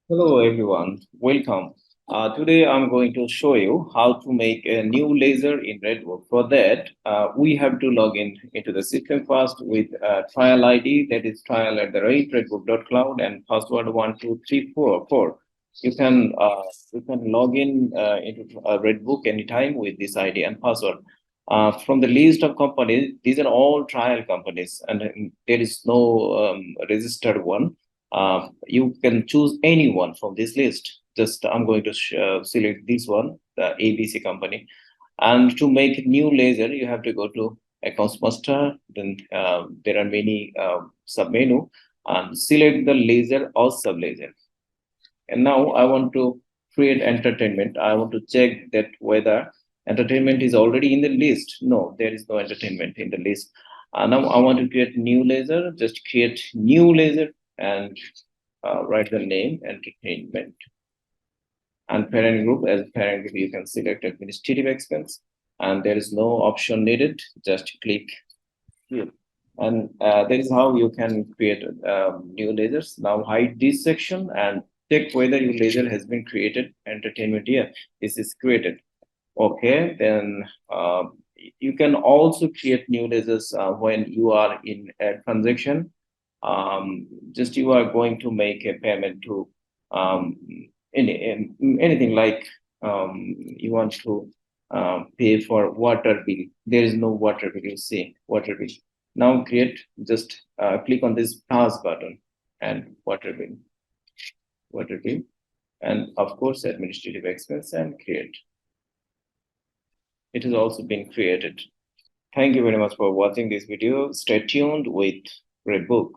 Hello everyone, welcome. Today I'm going to show you how to make a new laser in Redbook. For that, we have to log in into the system first with trial ID, that is trial@redbook.cloud, and password 12344. You can log in into Redbook anytime with this ID and password. From the list of companies, these are all trial companies, and there is no registered one. You can choose anyone from this list. Just I'm going to select this one, the ABC company. And to make new laser, you have to go to Accounts Master. Then there are many submenu and select the laser or sub laser. And now I want to create entertainment. I want to check that whether entertainment is already in the list. No, there is no entertainment in the list. Now I want to create new laser. Just create new laser and write the name entertainment. And parent group, as parent group, you can select administrative expense, and there is no option needed. Just click here. And that is how you can create new lasers. Now hide this section and check whether your laser has been created. Entertainment here, this is created. Okay, then you can also create new lasers when you are in a transaction. Just you are going to make a payment to um, anything like you want to pay for water bill. There is no water bill. You see water bill. Now create. Just click on this pass button and water bill, and of course administrative expense and create. It has also been created. Thank you very much for watching this video. Stay tuned with Redbook.